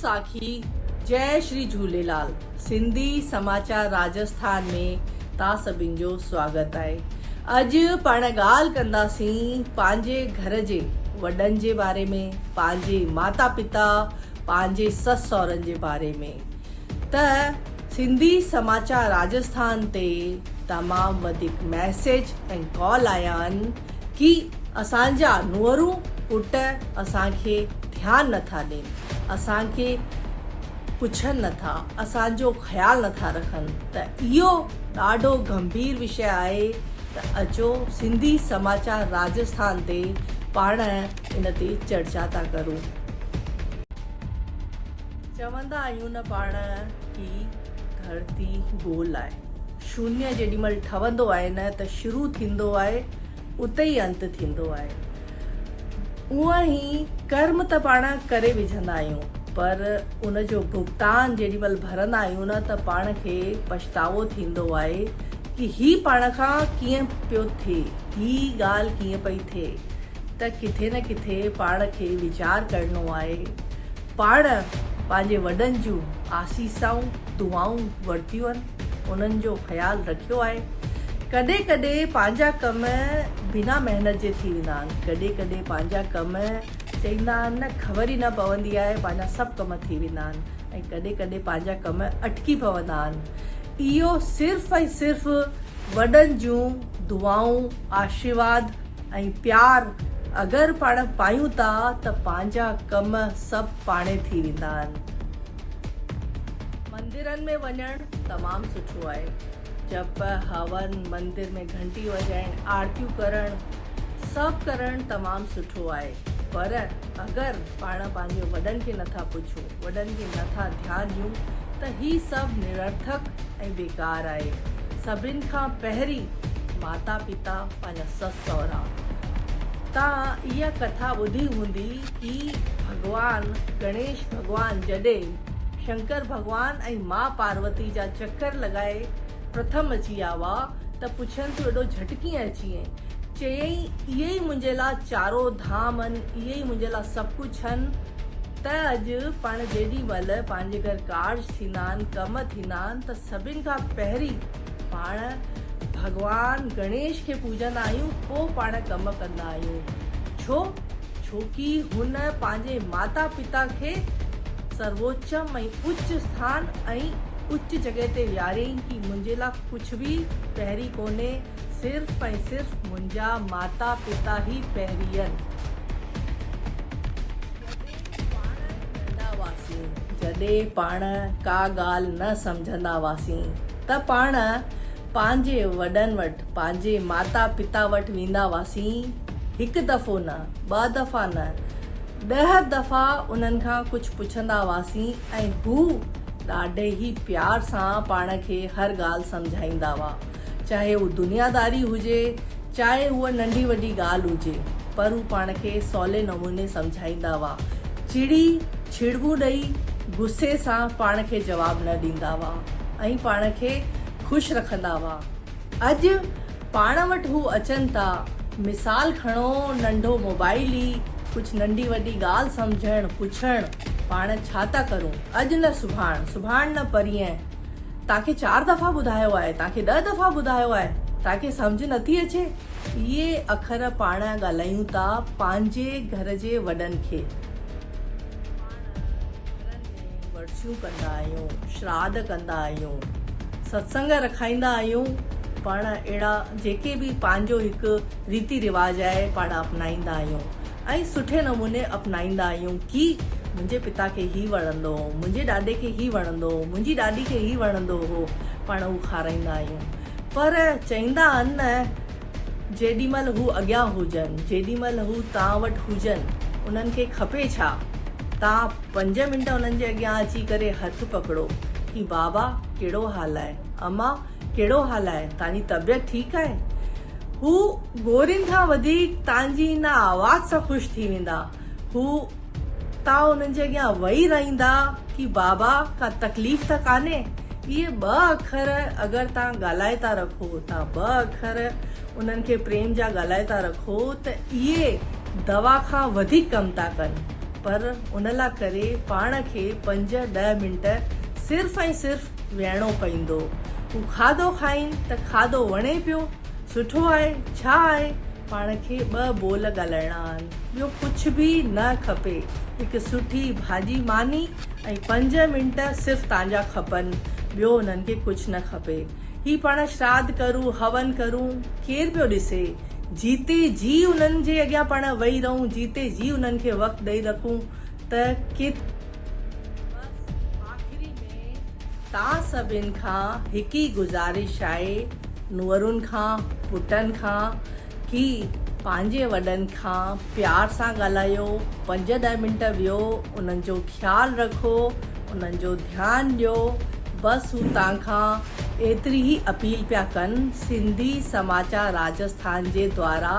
साखी। जय श्री झूलेलाल। सिंधी समाचार राजस्थान में तव्हां सभिनि जो स्वागत आहे। अॼु पाण ॻाल्हि कंदासीं पंहिंजे घर जे वॾनि जे बारे में, पंहिंजे माता पिता, पंहिंजे ससु सहुरनि जे बारे में। त सिंधी समाचार राजस्थान ते तमामु वधीक मैसेज ऐं कॉल आया आहिनि कि असांजा नुंहरूं पुट असांखे ध्यानु नथा ॾियनि, असांखे पुछनि नथा, असांजो ख़्यालु नथा रखनि। त इहो ॾाढो गंभीर विषय आहे। त अचो सिंधी समाचार राजस्थान ते पाण इन ते चर्चा था करूं। चवंदा आहियूं न पाण कि धरती गोल आहे। शून्य जेॾीमहिल ठहंदो आहे न त शुरू थींदो आहे, उते ई अंत थींदो आहे। उअं ई कर्म त पाण करे विझंदा आहियूं, पर उन जो भुगतान जेॾीमहिल भरंदा आहियूं न त पाण खे पछतावो थींदो आहे कि ही पाण खां कीअं पियो थिए, ही ॻाल्हि कीअं पई थिए। त किथे न किथे पाण खे वीचार करणो आहे। पाण पंहिंजे वॾनि जूं आसीसाऊं दुआऊं वरितियूं आहिनि, उन्हनि जो ख़्यालु रखियो आहे। कॾहिं कॾहिं पंहिंजा कम बिना महिनत जे थी वेंदा आहिनि, कॾहिं कॾहिं पंहिंजा कम चईंदा आहिनि न ख़बर ई न पवंदी आहे, पंहिंजा सभु कम थी वेंदा आहिनि। ऐं कॾहिं कॾहिं पंहिंजा कम अटकी पवंदा आहिनि। इहो सिर्फ़ु ऐं सिर्फ़ु वॾनि जूं दुआऊं, आशीर्वाद ऐं प्यार अगरि पाण पायूं था त पंहिंजा कम सभु पाणे थी वेंदा आहिनि। मंदिरनि में वञणु तमामु सुठो आहे। जप हवन, मंदिर में घंटी वॼाइण, आरतियूं करणु, सभु करणु तमामु सुठो आहे। पर अगरि पाण पंहिंजे वॾनि खे नथा पुछूं, वॾनि खे नथा ध्यानु ॾियूं त ही सभु निरर्थक ऐं बेकार आहे। सभिनि खां पहिरीं माता पिता, पंहिंजा ससु सहुरा। तव्हां इहा कथा ॿुधी हूंदी कि भॻवानु गणेश भॻवानु जॾहिं शंकर भॻवानु ऐं मां पार्वती जा चकर लॻाए प्रथम अची विया हुआ त पुछनि तूं एॾो झटि कीअं अची वएं? चयईं इहे ई मुंहिंजे लाइ चारो धाम आहिनि, इहे ई मुंहिंजे लाइ सभु कुझु आहिनि। त अॼु पाण जेॾीमहिल पंहिंजे घर कार्ज थींदा आहिनि, कम थींदा आहिनि त सभिनि खां पहिरीं पाण भॻवानु गणेश खे पूजंदा आहियूं, पोइ पाण कम कंदा आहियूं। छोकी हुन पंहिंजे माता पिता खे सर्वोच्चम ऐं उच्च स्थान ऐं उच्च जॻह ते विहारियईं कि मुंहिंजे लाइ कुझु बि पहिरीं कोन्हे, सिर्फ़ु ऐं सिर्फ़ु मुंहिंजा माता पिता ई पहिरीं आहिनि। जॾहिं पाण का ॻाल्हि न सम्झंदा हुआसीं त पाण पंहिंजे वॾनि वटि, पंहिंजे माता पिता वटि वेंदा हुआसीं। हिकु दफ़ो न, ॿ दफ़ा न, 10 दफ़ा उन्हनि खां कुझु पुछंदा हुआसीं ऐं हू ॾाढे ई प्यार सां पाण खे हर ॻाल्हि सम्झाईंदा हुआ। चाहे उहा दुनियादारी हुजे, चाहे उहा नंढी वॾी ॻाल्हि हुजे, पर हू पाण खे सवले नमूने सम्झाईंदा हुआ। छिड़बूं ॾेई गुस्से सां पाण खे जवाबु न ॾींदा हुआ ऐं पाण खे ख़ुशि रखंदा हुआ। अॼु पाण वटि हू अचनि था, मिसाल खणो, नंढो मोबाइल ई कुझु नंढी वॾी ॻाल्हि सम्झणु, पुछणु, पाण छा था करूं? अॼु न सुभाणे न परीहं। तव्हांखे 4 दफ़ा ॿुधायो आहे, तव्हांखे 10 दफ़ा ॿुधायो आहे, तव्हांखे सम्झ नथी अचे। इहे अखर पाण ॻाल्हायूं था पंहिंजे घर जे वॾनि खे। वर्षियूं कंदा आहियूं, श्राद्ध कंदा आहियूं, सत्संग रखाईंदा आहियूं। पाण अहिड़ा जेके बि पंहिंजो हिकु रीति रिवाज आहे पाण अपनाईंदा आहियूं ऐं सुठे नमूने अपनाईंदा आहियूं कि मुंहिंजे पिता खे ही वणंदो हो, मुंहिंजे ॾाॾे खे ही वणंदो हो, मुंहिंजी ॾाॾी खे ही वणंदो हो, पाण हू खाराईंदा आहियूं। पर चईंदा आहिनि न जेॾीमहिल हू अॻियां हुजनि, जेॾीमहिल हू तव्हां वटि हुजनि, उन्हनि खे खपे छा? तव्हां 5 मिंट उन्हनि जे अॻियां अची करे हथु पकड़ो कि बाबा कहिड़ो हाल आहे, अम्मा कहिड़ो हाल आहे, तव्हांजी तबियत ठीकु आहे? हू गोरियुनि खां वधीक तव्हांजी इन आवाज़ सां ख़ुशि थी वेंदा। हू तव्हां उन्हनि जे अॻियां वेही रहंदा कि बाबा का तकलीफ़ त कान्हे। इहे 2 अखर अगरि तव्हां ॻाल्हाए था रखो, तव्हां 2 अखर उन्हनि खे प्रेम जा ॻाल्हाए था रखो त इहे दवा खां वधीक कमु था कनि। पर उन लाइ करे पाण खे 5-10 मिंट सिर्फ़ ऐं सिर्फ़ वेहणो पवंदो। हू खाधो खाइनि त खाधो वणे पियो, सुठो आहे, छा आहे, पाण खे 2 बोल ॻाल्हाइणा आहिनि, ॿियो कुझु बि न खपे। हिकु सुठी भाॼी मानी ऐं 5 मिंट सिर्फ़ु तव्हांजा खपनि, ॿियो उन्हनि खे कुझु न खपे। ही पाण श्राद्ध करूं, हवन करूं, केरु पियो ॾिसे, जीते जी उन्हनि जे अॻियां पाण वेही रहूं, जीते जी उन्हनि खे वक़्तु ॾेई रखूं त आख़िरी में तव्हां सभिनि खां हिकु ई गुज़ारिश आहे, नुंहरुनि खां, पुटनि खां, कि पंहिंजे वॾनि खां प्यार सां ॻाल्हायो, 5-10 मिंट वियो, उन्हनि जो ख़्यालु रखो, उन्हनि जो ध्यानु ॾियो। बसि हू तव्हांखां एतिरी ई अपील पिया कनि। सिंधी समाचार राजस्थान जे द्वारा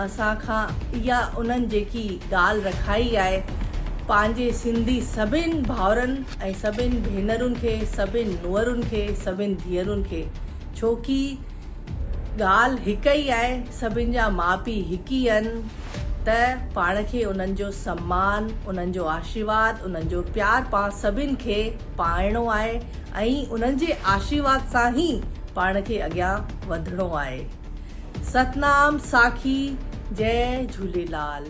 असांखां इहा उन्हनि जेकी ॻाल्हि रखाई आहे, पंहिंजे सिंधी सभिनि भाउरनि ऐं सभिनि भेनरुनि खे, सभिनि नुंहरुनि खे, सभिनि धीअरुनि खे, छोकी ॻाल्हि हिकु ई आहे, सभिनि जा माउ पीउ हिकु ई आहिनि, त पाण खे उन्हनि जो सम्मान, उन्हनि जो आशीर्वाद, उन्हनि जो प्यार पाण सभिनि खे पाइणो आहे ऐं उन्हनि जे आशीर्वाद सां ई पाण खे अॻियां वधिणो आहे। सतनाम साखी, जय झूलेलाल।